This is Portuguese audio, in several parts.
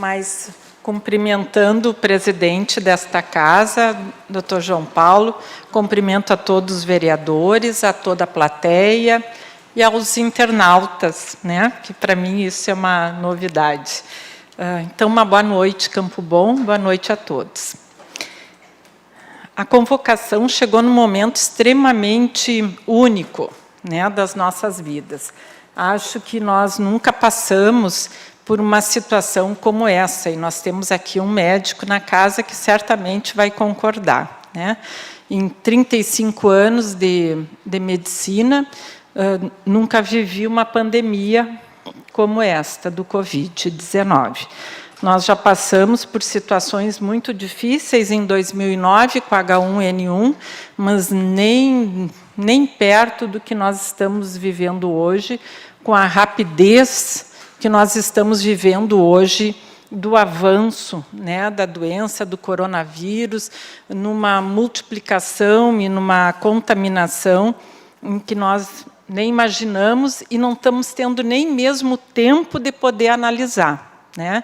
mas cumprimentando o presidente desta casa, doutor João Paulo, cumprimento a todos os vereadores, a toda a plateia e aos internautas, né? Que para mim isso é uma novidade. Então, uma boa noite, Campo Bom, boa noite a todos. A convocação chegou num momento extremamente único, né, das nossas vidas. Acho que nós nunca passamos por uma situação como essa, e nós temos aqui um médico na casa que certamente vai concordar, né? Em 35 anos de medicina, nunca vivi uma pandemia como esta, do Covid-19. Nós já passamos por situações muito difíceis em 2009 com H1N1, mas nem perto do que nós estamos vivendo hoje, com a rapidez que nós estamos vivendo hoje do avanço, né, da doença, do coronavírus, numa multiplicação e numa contaminação em que nós nem imaginamos e não estamos tendo nem mesmo tempo de poder analisar, né?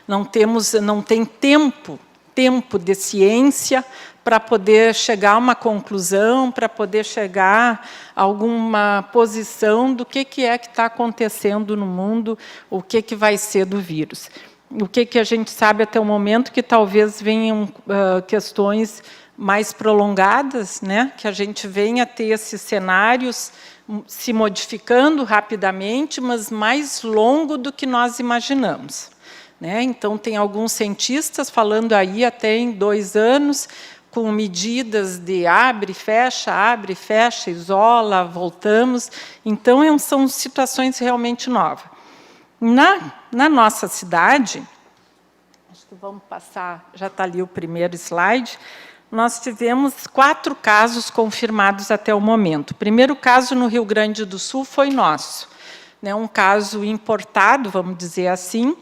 Não tem tempo de ciência para poder chegar a uma conclusão, para poder chegar a alguma posição do que é que está acontecendo no mundo, o que vai ser do vírus. O que a gente sabe até o momento, que talvez venham questões mais prolongadas, né? Que a gente venha a ter esses cenários se modificando rapidamente, mas mais longo do que nós imaginamos, né? Então, tem alguns cientistas falando aí até em 2 anos, com medidas de abre, fecha, isola, voltamos. Então, são situações realmente novas. Na nossa cidade, acho que vamos passar, já está ali o primeiro slide, nós tivemos 4 casos confirmados até o momento. O primeiro caso no Rio Grande do Sul foi nosso, né, um caso importado, vamos dizer assim,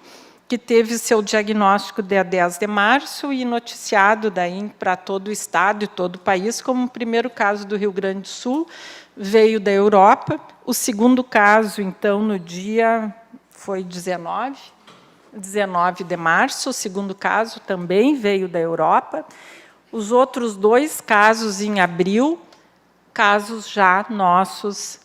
que teve seu diagnóstico dia 10 de março e noticiado daí para todo o estado e todo o país como o primeiro caso do Rio Grande do Sul, veio da Europa. O segundo caso, então, no dia foi 19 de março, o segundo caso também veio da Europa. Os outros 2 casos em abril, casos já nossos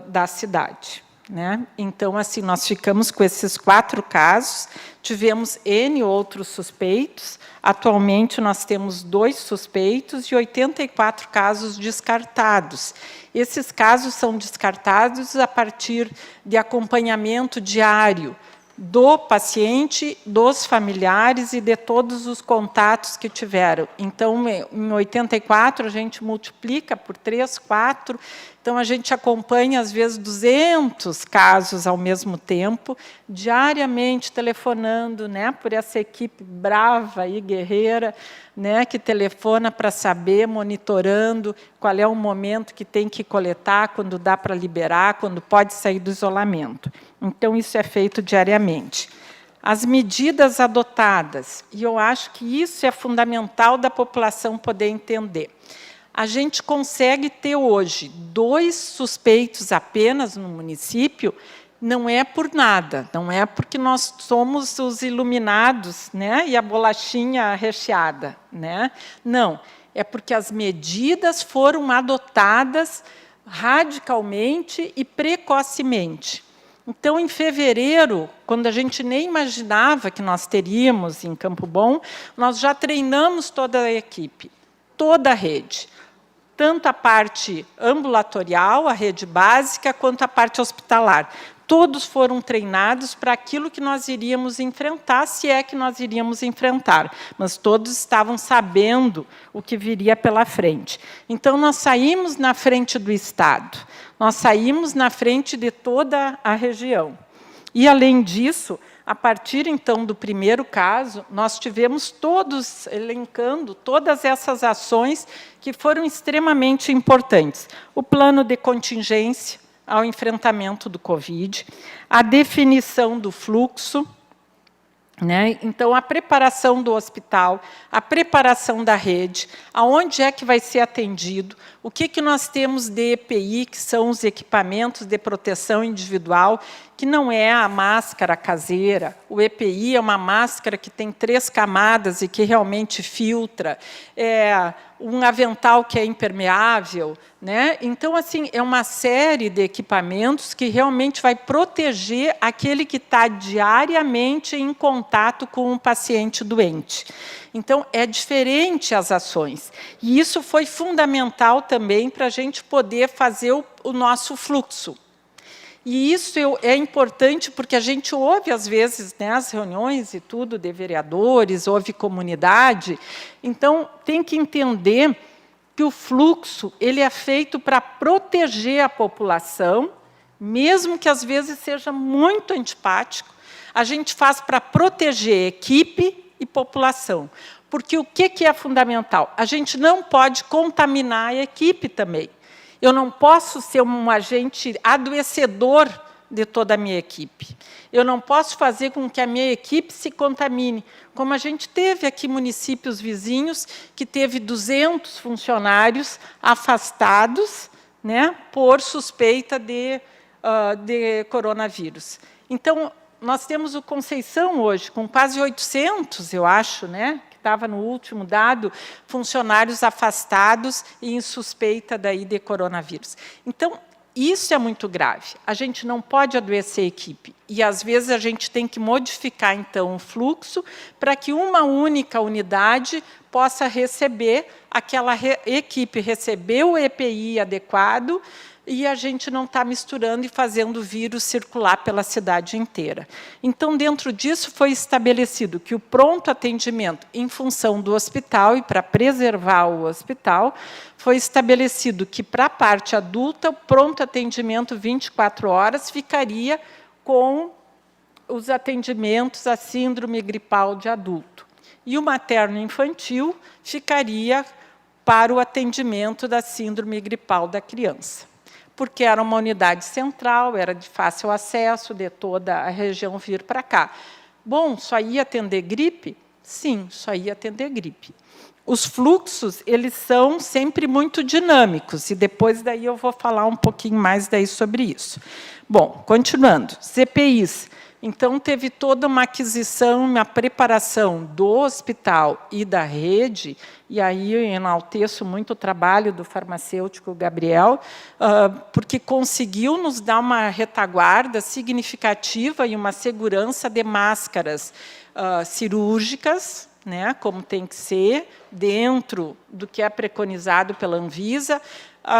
da cidade, né? Então, assim, nós ficamos com esses 4 casos, tivemos N outros suspeitos, atualmente nós temos 2 suspeitos e 84 casos descartados. Esses casos são descartados a partir de acompanhamento diário do paciente, dos familiares e de todos os contatos que tiveram. Então, em 84, a gente multiplica por 3, 4, então a gente acompanha, às vezes, 200 casos ao mesmo tempo, diariamente telefonando, né, por essa equipe brava e guerreira, né, que telefona para saber, monitorando qual é o momento que tem que coletar, quando dá para liberar, quando pode sair do isolamento. Então, isso é feito diariamente. As medidas adotadas, e eu acho que isso é fundamental da população poder entender. A gente consegue ter hoje 2 suspeitos apenas no município, não é por nada, não é porque nós somos os iluminados, né, e a bolachinha recheada, né? Não, é porque as medidas foram adotadas radicalmente e precocemente. Então, em fevereiro, quando a gente nem imaginava que nós teríamos em Campo Bom, nós já treinamos toda a equipe, toda a rede, tanto a parte ambulatorial, a rede básica, quanto a parte hospitalar. Todos foram treinados para aquilo que nós iríamos enfrentar, se é que nós iríamos enfrentar, mas todos estavam sabendo o que viria pela frente. Então, nós saímos na frente do Estado, nós saímos na frente de toda a região. E, além disso, a partir, então, do primeiro caso, nós tivemos todos elencando todas essas ações que foram extremamente importantes. O plano de contingência ao enfrentamento do Covid, a definição do fluxo, né? Então, a preparação do hospital, a preparação da rede, aonde é que vai ser atendido, o que nós temos de EPI, que são os equipamentos de proteção individual, que não é a máscara caseira. O EPI é uma máscara que tem 3 camadas e que realmente filtra. É um avental que é impermeável, né? Então, assim, é uma série de equipamentos que realmente vai proteger aquele que está diariamente em contato com um paciente doente. Então, é diferente as ações. E isso foi fundamental também para a gente poder fazer o nosso fluxo. E isso é importante porque a gente ouve, às vezes, né, as reuniões e tudo de vereadores, ouve comunidade. Então, tem que entender que o fluxo ele é feito para proteger a população, mesmo que, às vezes, seja muito antipático. A gente faz para proteger equipe e população. Porque o que é fundamental? A gente não pode contaminar a equipe também. Eu não posso ser um agente adoecedor de toda a minha equipe. Eu não posso fazer com que a minha equipe se contamine. Como a gente teve aqui municípios vizinhos, que teve 200 funcionários afastados, né, por suspeita de coronavírus. Então, nós temos o Conceição hoje, com quase 800, eu acho, né, que estava no último dado, funcionários afastados e em suspeita daí de coronavírus. Então, isso é muito grave. A gente não pode adoecer a equipe. E, às vezes, a gente tem que modificar, então, o fluxo para que uma única unidade possa receber, aquela equipe receber o EPI adequado, e a gente não está misturando e fazendo o vírus circular pela cidade inteira. Então, dentro disso, foi estabelecido que o pronto atendimento, em função do hospital e para preservar o hospital, foi estabelecido que, para a parte adulta, o pronto atendimento 24 horas ficaria com os atendimentos à síndrome gripal de adulto. E o materno-infantil ficaria para o atendimento da síndrome gripal da criança, porque era uma unidade central, era de fácil acesso de toda a região vir para cá. Bom, só ia atender gripe? Sim, só ia atender gripe. Os fluxos, eles são sempre muito dinâmicos, e depois daí eu vou falar um pouquinho mais daí sobre isso. Bom, continuando, CPIs. Então, teve toda uma aquisição, uma preparação do hospital e da rede, e aí eu enalteço muito o trabalho do farmacêutico Gabriel, porque conseguiu nos dar uma retaguarda significativa e uma segurança de máscaras cirúrgicas, né, como tem que ser, dentro do que é preconizado pela Anvisa.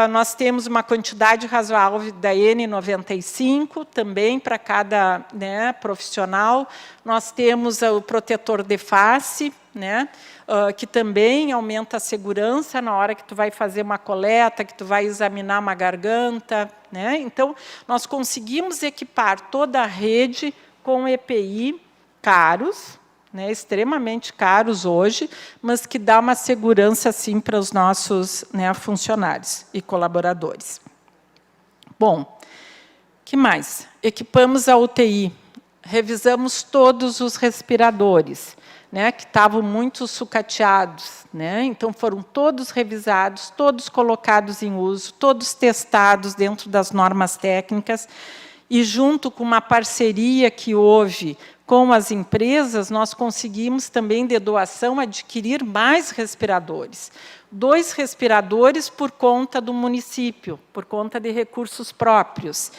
Nós temos uma quantidade razoável da N95, também para cada, né, profissional. Nós temos o protetor de face, né, que também aumenta a segurança na hora que tu vai fazer uma coleta, que tu vai examinar uma garganta, né? Então, nós conseguimos equipar toda a rede com EPI caros, né, extremamente caros hoje, mas que dá uma segurança, sim, para os nossos, né, funcionários e colaboradores. Bom, que mais? Equipamos a UTI, revisamos todos os respiradores, né, que estavam muito sucateados, né? Então, foram todos revisados, todos colocados em uso, todos testados dentro das normas técnicas, e, junto com uma parceria que houve com as empresas, nós conseguimos também, de doação, adquirir mais respiradores. 2 respiradores por conta do município, por conta de recursos próprios,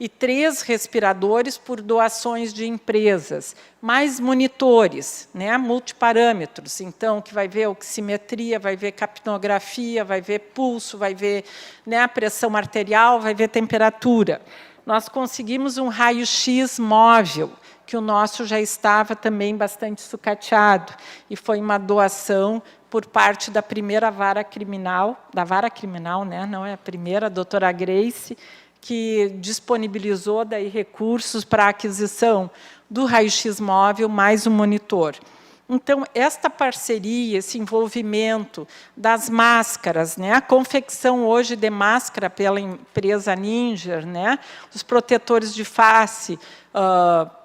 e 3 respiradores por doações de empresas, mais monitores, né, multiparâmetros, então, que vai ver oximetria, vai ver capnografia, vai ver pulso, vai ver, né, a pressão arterial, vai ver temperatura. Nós conseguimos um raio-x móvel, que o nosso já estava também bastante sucateado, e foi uma doação por parte da primeira vara criminal, né, não é a primeira, a doutora Grace, que disponibilizou daí recursos para a aquisição do raio-x móvel mais um monitor. Então, esta parceria, esse envolvimento das máscaras, né, a confecção hoje de máscara pela empresaNinger, né, os protetores de face,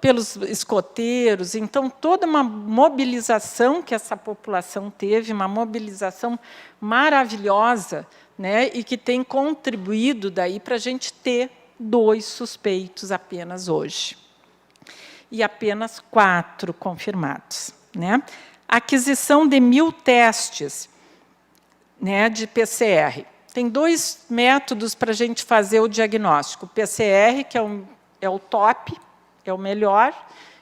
pelos escoteiros, então, toda uma mobilização que essa população teve, uma mobilização maravilhosa, né, e que tem contribuído daí para a gente ter 2 suspeitos apenas hoje. E apenas 4 confirmados, né? Aquisição de 1.000 testes, né, de PCR. Tem 2 métodos para a gente fazer o diagnóstico. O PCR, que é o top, é o melhor,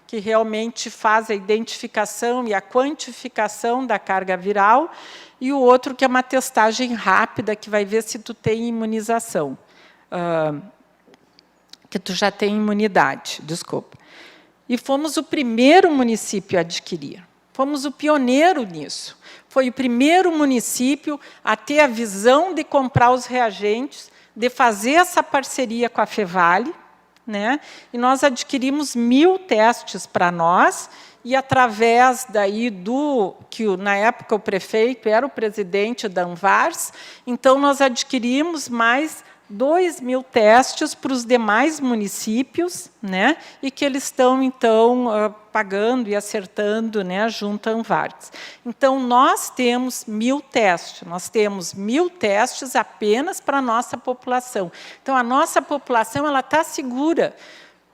que realmente faz a identificação e a quantificação da carga viral, e o outro que é uma testagem rápida, que vai ver se tu tem imunização, que tu já tem imunidade, desculpa. E fomos o primeiro município a adquirir. Fomos o pioneiro nisso. Foi o primeiro município a ter a visão de comprar os reagentes, de fazer essa parceria com a Fevale, né? E nós adquirimos 1.000 testes para nós, e através daí que na época o prefeito era o presidente da Anvars, então nós adquirimos mais 2.000 testes para os demais municípios, né? E que eles estão, então, pagando e acertando, né, junto à Anvars. Então, nós temos 1.000 testes, nós temos 1.000 testes apenas para a nossa população. Então, a nossa população está segura.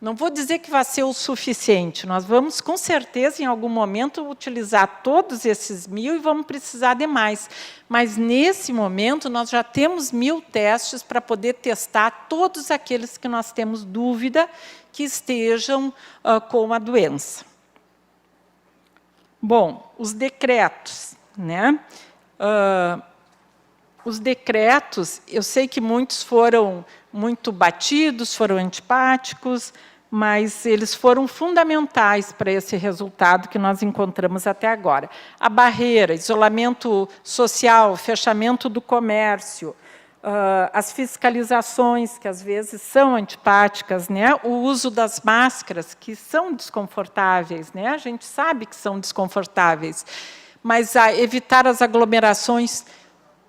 Não vou dizer que vai ser o suficiente, nós vamos, com certeza, em algum momento, utilizar todos esses 1.000 e vamos precisar de mais. Mas, nesse momento, nós já temos 1.000 testes para poder testar todos aqueles que nós temos dúvida que estejam com a doença. Bom, os decretos, né? Os decretos, eu sei que muitos foram muito batidos, foram antipáticos, mas eles foram fundamentais para esse resultado que nós encontramos até agora. A barreira, isolamento social, fechamento do comércio, as fiscalizações, que às vezes são antipáticas, né? O uso das máscaras, que são desconfortáveis, né? A gente sabe que são desconfortáveis, mas evitar as aglomerações.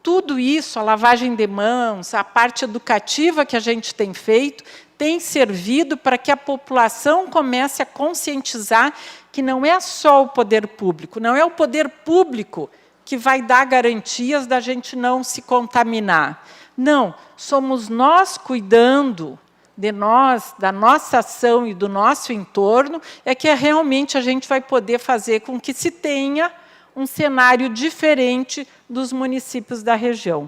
Tudo isso, a lavagem de mãos, a parte educativa que a gente tem feito, tem servido para que a população comece a conscientizar que não é só o poder público, não é o poder público que vai dar garantias da gente não se contaminar. Não, somos nós cuidando de nós, da nossa ação e do nosso entorno, é que realmente a gente vai poder fazer com que se tenha um cenário diferente dos municípios da região,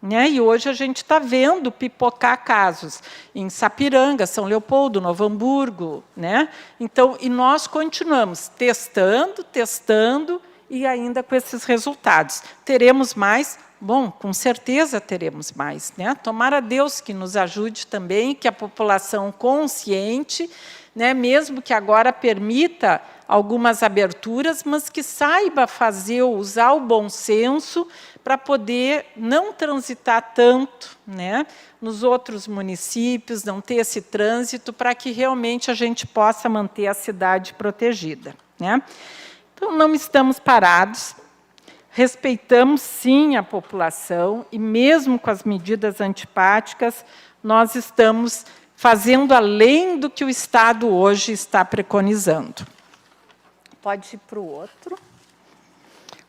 né? E hoje a gente está vendo pipocar casos em Sapiranga, São Leopoldo, Novo Hamburgo, né? Então, e nós continuamos testando, e ainda com esses resultados. Teremos mais? Bom, com certeza teremos mais, né? Tomara Deus que nos ajude também, que a população consciente, né, mesmo que agora permita algumas aberturas, mas que saiba usar o bom senso para poder não transitar tanto, né, nos outros municípios, não ter esse trânsito, para que realmente a gente possa manter a cidade protegida, né? Então, não estamos parados, respeitamos, sim, a população, e mesmo com as medidas antipáticas, nós estamos fazendo além do que o Estado hoje está preconizando. Pode ir para o outro.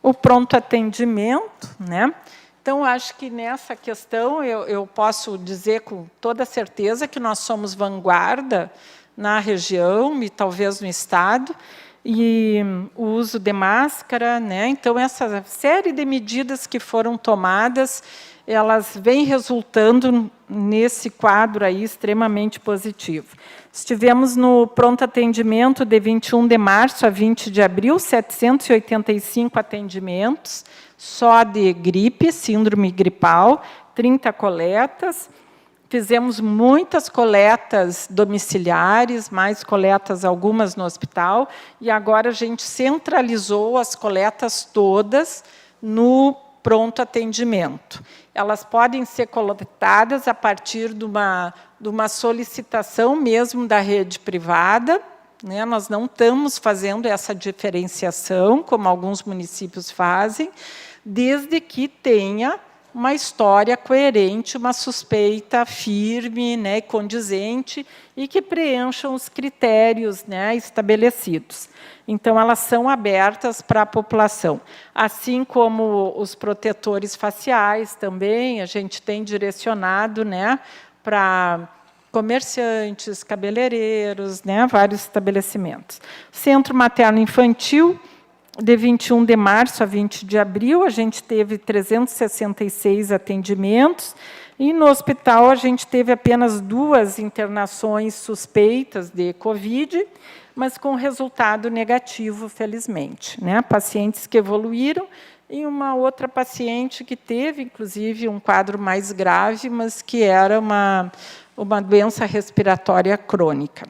O pronto atendimento, né? Então, acho que nessa questão eu posso dizer com toda certeza que nós somos vanguarda na região e talvez no Estado, e o uso de máscara, né? Então, essa série de medidas que foram tomadas, elas vêm resultando nesse quadro aí extremamente positivo. Estivemos no pronto atendimento de 21 de março a 20 de abril, 785 atendimentos, só de gripe, síndrome gripal, 30 coletas. Fizemos muitas coletas domiciliares, mais coletas, algumas no hospital, e agora a gente centralizou as coletas todas no pronto atendimento. Elas podem ser coletadas a partir de uma solicitação mesmo da rede privada, né? Nós não estamos fazendo essa diferenciação, como alguns municípios fazem, desde que tenha uma história coerente, uma suspeita firme, né, condizente, e que preencham os critérios, né, estabelecidos. Então, elas são abertas para a população. Assim como os protetores faciais também, a gente tem direcionado, né, para comerciantes, cabeleireiros, né, vários estabelecimentos. Centro Materno-Infantil, de 21 de março a 20 de abril, a gente teve 366 atendimentos, e no hospital a gente teve apenas 2 internações suspeitas de Covid, mas com resultado negativo, felizmente, né? Pacientes que evoluíram, e uma outra paciente que teve, inclusive, um quadro mais grave, mas que era uma doença respiratória crônica,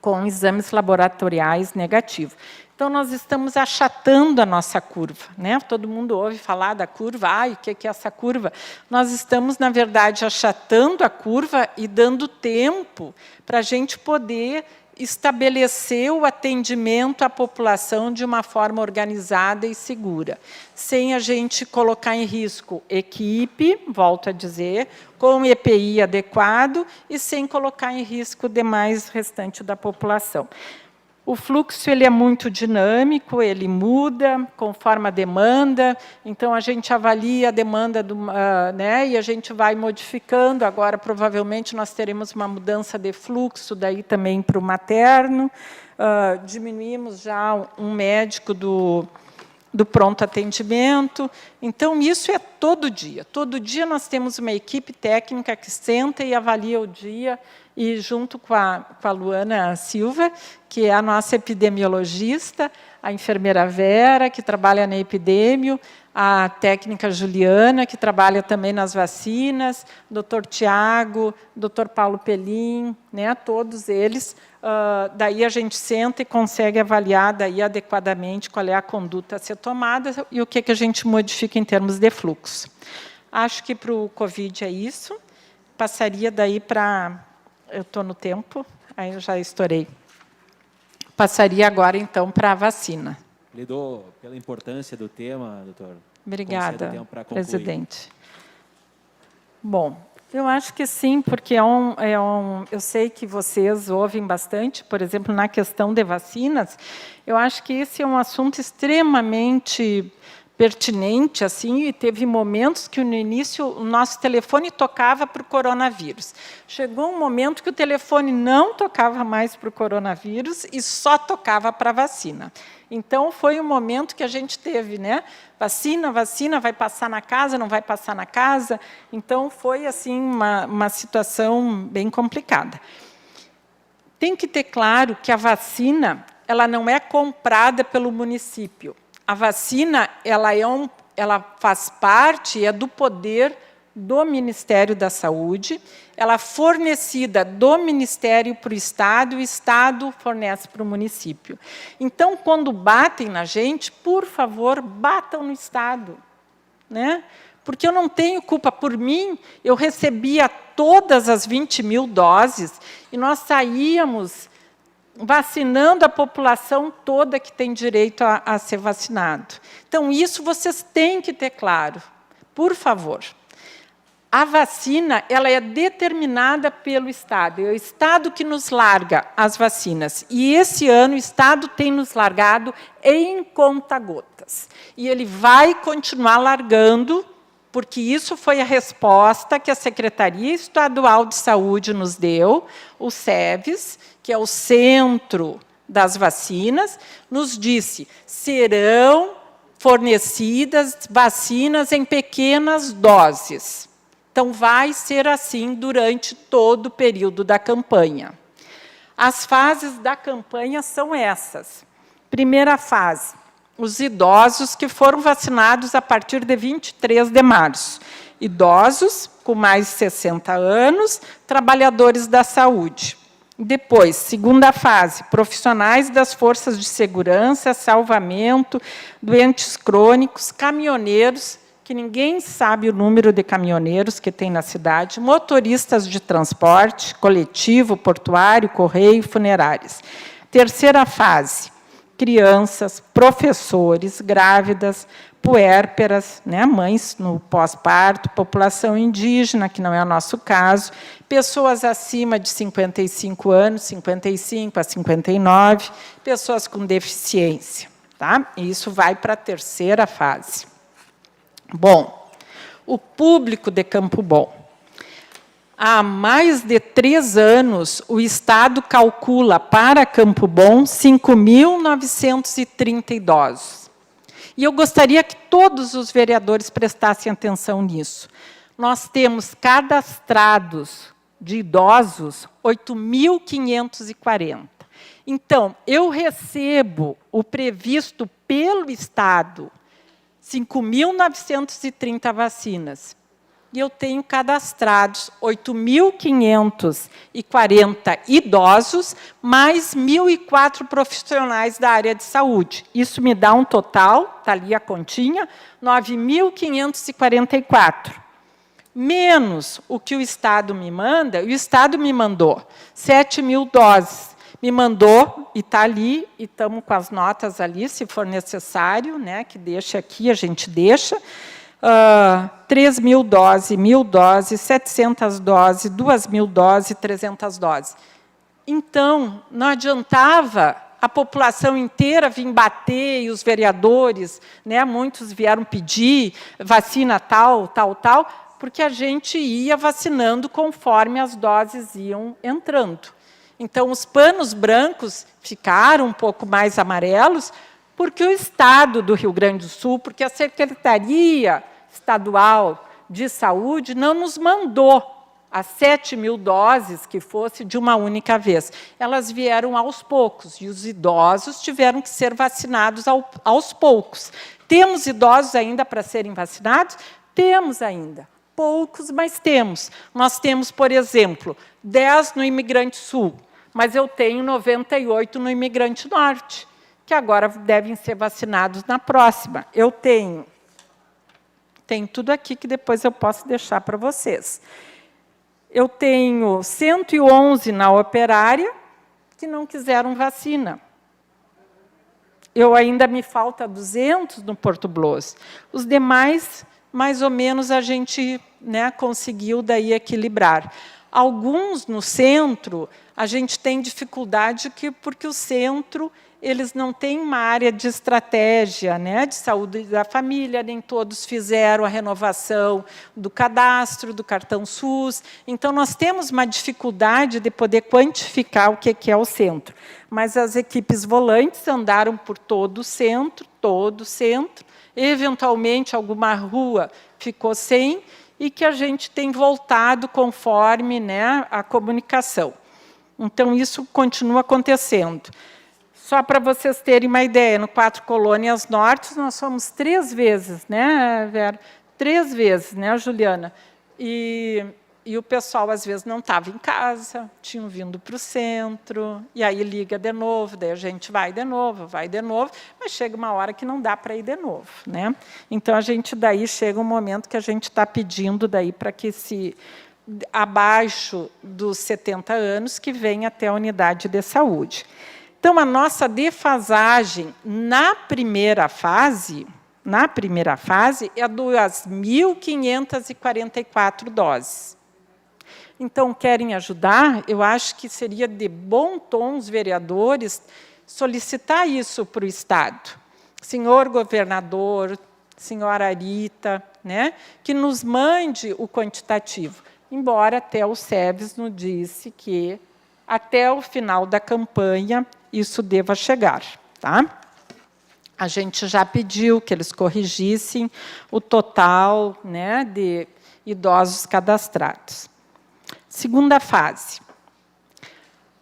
com exames laboratoriais negativos. Então, nós estamos achatando a nossa curva, né? Todo mundo ouve falar da curva, o que é essa curva? Nós estamos, na verdade, achatando a curva e dando tempo para a gente poder estabelecer o atendimento à população de uma forma organizada e segura, sem a gente colocar em risco equipe, volto a dizer, com EPI adequado e sem colocar em risco o demais restante da população. O fluxo ele é muito dinâmico, ele muda conforme a demanda, então a gente avalia a demanda né, e a gente vai modificando. Agora, provavelmente, nós teremos uma mudança de fluxo daí também para o materno. Diminuímos já um médico do pronto atendimento. Então, isso é todo dia. Todo dia nós temos uma equipe técnica que senta e avalia o dia, e junto com a Luana Silva, que é a nossa epidemiologista, a enfermeira Vera, que trabalha na epidemio, a técnica Juliana, que trabalha também nas vacinas, doutor Tiago, doutor Paulo Pelim, né, todos eles. Daí a gente senta e consegue avaliar daí adequadamente qual é a conduta a ser tomada e o que a gente modifica em termos de fluxo. Acho que para o Covid é isso. Passaria daí para... Eu estou no tempo, aí eu já estourei. Passaria agora, então, para a vacina. Lidou pela importância do tema, doutor. Obrigada, presidente. Bom, eu acho que sim, porque eu sei que vocês ouvem bastante, por exemplo, na questão de vacinas, eu acho que esse é um assunto extremamente pertinente, assim, e teve momentos que, no início, o nosso telefone tocava para o coronavírus. Chegou um momento que o telefone não tocava mais para o coronavírus e só tocava para a vacina. Então, foi um momento que a gente teve, né? Vacina, vai passar na casa, não vai passar na casa? Então, foi, assim, uma situação bem complicada. Tem que ter claro que a vacina ela não é comprada pelo município. A vacina ela faz parte do poder do Ministério da Saúde, ela é fornecida do Ministério para o Estado, e o Estado fornece para o município. Então, quando batem na gente, por favor, batam no Estado, né? Porque eu não tenho culpa. Por mim, eu recebia todas as 20 mil doses e nós saíamos vacinando a população toda que tem direito a ser vacinado. Então, isso vocês têm que ter claro, por favor. A vacina ela é determinada pelo Estado, é o Estado que nos larga as vacinas. E, esse ano, o Estado tem nos largado em conta-gotas. E ele vai continuar largando, porque isso foi a resposta que a Secretaria Estadual de Saúde nos deu, o SEVES, que é o Centro das Vacinas, nos disse: serão fornecidas vacinas em pequenas doses. Então, vai ser assim durante todo o período da campanha. As fases da campanha são essas. Primeira fase, os idosos que foram vacinados a partir de 23 de março. Idosos com mais de 60 anos, trabalhadores da saúde. Depois, segunda fase, profissionais das forças de segurança, salvamento, doentes crônicos, caminhoneiros, que ninguém sabe o número de caminhoneiros que tem na cidade, motoristas de transporte, coletivo, portuário, correio, funerários. Terceira fase, crianças, professores, grávidas, puérperas, né, mães no pós-parto, população indígena, que não é o nosso caso, pessoas acima de 55 anos, 55 a 59, pessoas com deficiência. Tá? E isso vai para a terceira fase. Bom, o público de Campo Bom. há mais de 3 anos, o Estado calcula para Campo Bom 5.930 idosos. E eu gostaria que todos os vereadores prestassem atenção nisso. Nós temos cadastrados de idosos 8.540. Então, eu recebo o previsto pelo Estado, 5.930 vacinas. E eu tenho cadastrados 8.540 idosos, mais 1.004 profissionais da área de saúde. Isso me dá um total, está ali a continha, 9.544. Menos o que o Estado me manda, o Estado me mandou 7.000 doses. Me mandou, e está ali, e estamos com as notas ali, se for necessário, né, que deixe aqui, a gente deixa. 3.000 doses, 1.000 doses, 700 doses, 2.000 doses, 300 doses. Então, não adiantava a população inteira vir bater, e os vereadores, né, muitos vieram pedir vacina tal, tal, tal, porque a gente ia vacinando conforme as doses iam entrando. Então, os panos brancos ficaram um pouco mais amarelos, porque o Estado do Rio Grande do Sul, porque a Secretaria Estadual de Saúde não nos mandou as 7.000 doses que fosse de uma única vez. Elas vieram aos poucos, e os idosos tiveram que ser vacinados aos poucos. Temos idosos ainda para serem vacinados? Temos ainda. Poucos, mas temos. Nós temos, por exemplo, 10 no Imigrante Sul, mas eu tenho 98 no Imigrante Norte, que agora devem ser vacinados na próxima. Eu tenho tudo aqui que depois eu posso deixar para vocês. Eu tenho 111 na Operária que não quiseram vacina. Eu ainda me falta 200 no Porto Bloss. Os demais, mais ou menos, a gente, né, conseguiu daí equilibrar. Alguns no centro, a gente tem dificuldade porque o centro, eles não têm uma área de estratégia, né, de saúde da família, nem todos fizeram a renovação do cadastro, do cartão SUS. Então, nós temos uma dificuldade de poder quantificar o que é o centro. Mas as equipes volantes andaram por todo o centro, eventualmente alguma rua ficou sem, e que a gente tem voltado conforme, né, a comunicação. Então, isso continua acontecendo. Só para vocês terem uma ideia, no 4 Colônias Norte, nós fomos 3 vezes, né, Vera? 3 vezes, né, Juliana? E o pessoal, às vezes, não estava em casa, tinham vindo para o centro, e aí liga de novo, daí a gente vai de novo, mas chega uma hora que não dá para ir de novo, né? Então, a gente daí chega um momento que a gente está pedindo daí para que se abaixo dos 70 anos que venha até a unidade de saúde. Então, a nossa defasagem na primeira fase é 2.544 doses. Então, querem ajudar? Eu acho que seria de bom tom os vereadores solicitar isso para o Estado. Senhor governador, senhora Arita, né, que nos mande o quantitativo. Embora até o SEBS nos disse que até o final da campanha isso deva chegar. Tá? A gente já pediu que eles corrigissem o total, né, de idosos cadastrados. Segunda fase.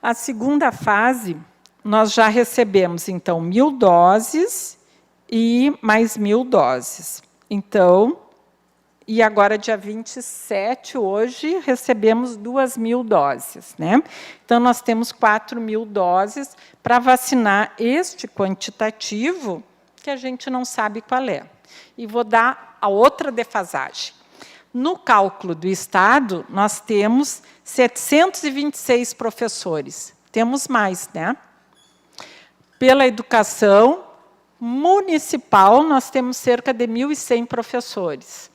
A segunda fase, nós já recebemos, então, 1.000 doses e mais 1.000 doses. Então, e agora, dia 27, hoje, recebemos 2.000 doses. Né? Então, nós temos 4.000 doses para vacinar este quantitativo, que a gente não sabe qual é. E vou dar a outra defasagem. No cálculo do Estado, nós temos 726 professores. Temos mais, né? Pela educação municipal, nós temos cerca de 1.100 professores.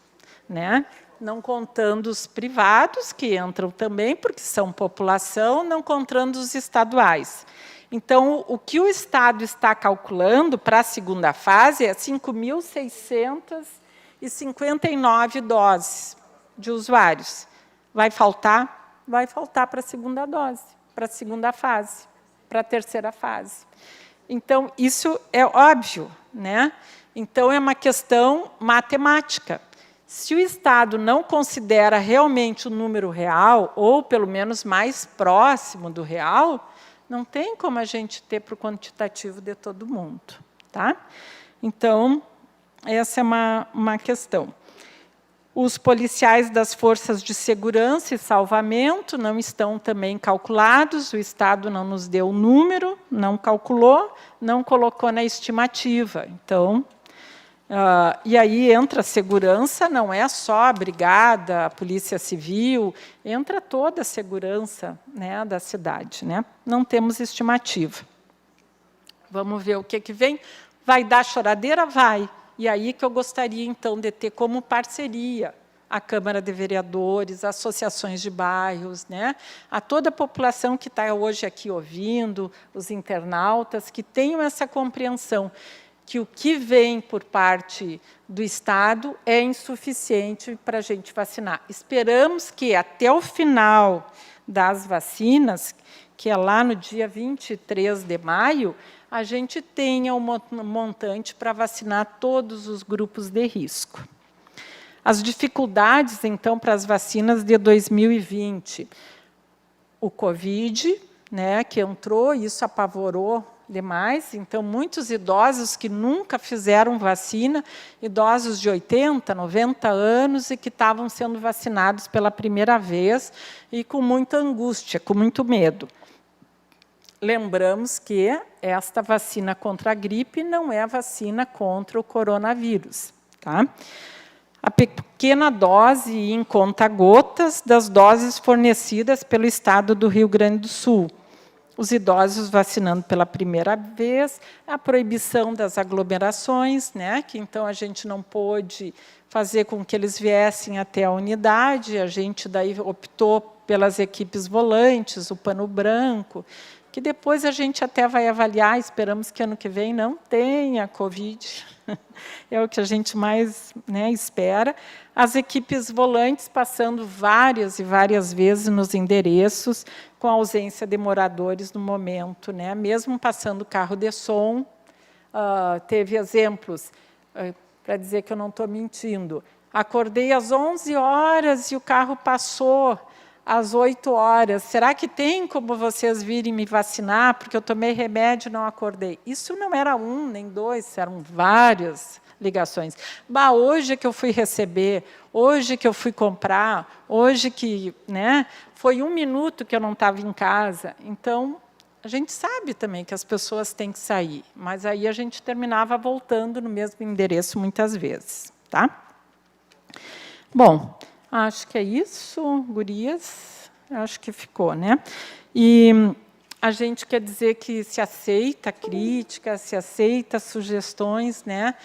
Né? Não contando os privados, que entram também, porque são população, não contando os estaduais. Então, o que o Estado está calculando para a segunda fase é 5.659 doses de usuários. Vai faltar? Vai faltar para a segunda dose, para a segunda fase, para a terceira fase. Então, isso é óbvio, né? Então, é uma questão matemática. Se o Estado não considera realmente o número real, ou pelo menos mais próximo do real, não tem como a gente ter para o quantitativo de todo mundo. Tá? Então, essa é uma questão. Os policiais das forças de segurança e salvamento não estão também calculados, o Estado não nos deu o número, não calculou, não colocou na estimativa. Então, e aí entra a segurança, não é só a brigada, a polícia civil, entra toda a segurança, né, da cidade. Né? Não temos estimativa. Vamos ver o que vem. Vai dar choradeira? Vai. E aí que eu gostaria, então, de ter como parceria a Câmara de Vereadores, associações de bairros, né? A toda a população que está hoje aqui ouvindo, os internautas, que tenham essa compreensão que o que vem por parte do Estado é insuficiente para a gente vacinar. Esperamos que, até o final das vacinas, que é lá no dia 23 de maio, a gente tenha um montante para vacinar todos os grupos de risco. As dificuldades, então, para as vacinas de 2020. O Covid, né, que entrou, isso apavorou demais. Então, muitos idosos que nunca fizeram vacina, idosos de 80, 90 anos, e que estavam sendo vacinados pela primeira vez, e com muita angústia, com muito medo. Lembramos que esta vacina contra a gripe não é a vacina contra o coronavírus. Tá? A pequena dose em conta-gotas das doses fornecidas pelo Estado do Rio Grande do Sul. Os idosos vacinando pela primeira vez, a proibição das aglomerações, né, que então a gente não pôde fazer com que eles viessem até a unidade, a gente daí optou pelas equipes volantes, o pano branco, que depois a gente até vai avaliar, esperamos que ano que vem não tenha Covid, é o que a gente mais, né, espera. As equipes volantes passando várias e várias vezes nos endereços, com ausência de moradores no momento, né, mesmo passando carro de som. Teve exemplos, para dizer que eu não estou mentindo, acordei às 11 horas e o carro passou às 8 horas. Será que tem como vocês virem me vacinar? Porque eu tomei remédio e não acordei. Isso não era um, nem dois, eram várias ligações. Bah, hoje que eu fui receber, hoje que eu fui comprar, hoje que, né, foi 1 minuto que eu não estava em casa. Então, a gente sabe também que as pessoas têm que sair, mas aí a gente terminava voltando no mesmo endereço muitas vezes. Tá? Bom, acho que é isso, gurias. Acho que ficou, né? E a gente quer dizer que se aceita crítica, se aceita sugestões, né?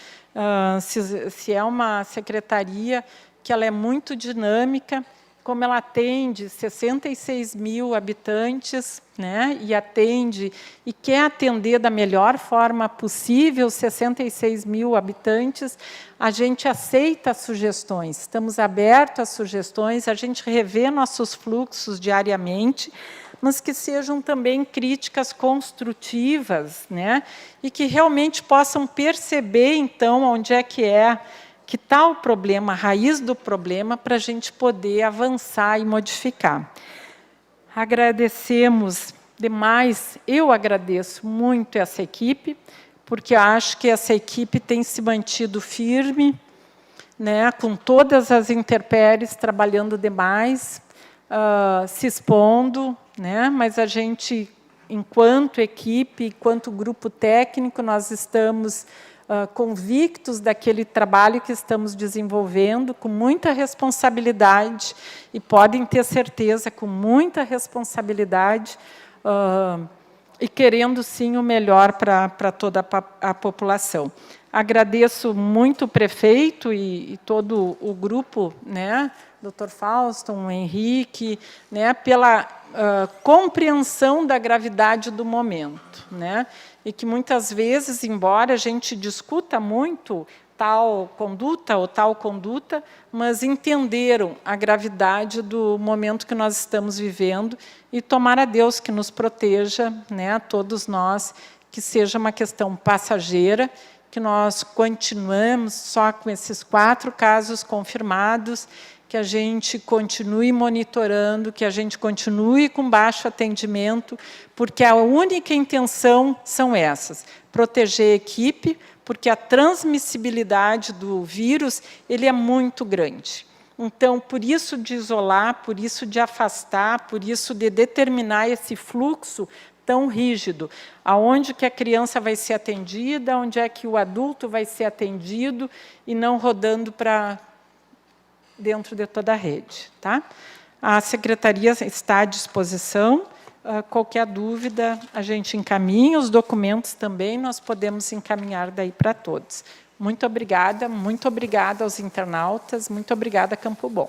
Se é uma secretaria que ela é muito dinâmica, como ela atende 66 mil habitantes, né, e atende e quer atender da melhor forma possível 66 mil habitantes, a gente aceita sugestões, estamos abertos às sugestões, a gente revê nossos fluxos diariamente, mas que sejam também críticas construtivas, né, e que realmente possam perceber, então, onde é que está o problema, a raiz do problema, para a gente poder avançar e modificar. Agradecemos demais, eu agradeço muito essa equipe, porque acho que essa equipe tem se mantido firme, né, com todas as intempéries, trabalhando demais, se expondo, né, mas a gente, enquanto equipe, enquanto grupo técnico, nós estamos convictos daquele trabalho que estamos desenvolvendo, com muita responsabilidade, e podem ter certeza, com muita responsabilidade, e querendo, sim, o melhor para toda a população. Agradeço muito o prefeito e todo o grupo, né, Dr. Fauston, Henrique, né, pela compreensão da gravidade do momento, né, e que muitas vezes, embora a gente discuta muito tal conduta ou tal conduta, mas entenderam a gravidade do momento que nós estamos vivendo e tomara a Deus que nos proteja, né, a todos nós, que seja uma questão passageira, que nós continuemos só com esses 4 casos confirmados, que a gente continue monitorando, que a gente continue com baixo atendimento, porque a única intenção são essas, proteger a equipe, porque a transmissibilidade do vírus ele é muito grande. Então, por isso de isolar, por isso de afastar, por isso de determinar esse fluxo tão rígido, aonde que a criança vai ser atendida, onde é que o adulto vai ser atendido, e não rodando para dentro de toda a rede. Tá? A Secretaria está à disposição. Qualquer dúvida, a gente encaminha, os documentos também, nós podemos encaminhar daí para todos. Muito obrigada aos internautas, muito obrigada, Campo Bom.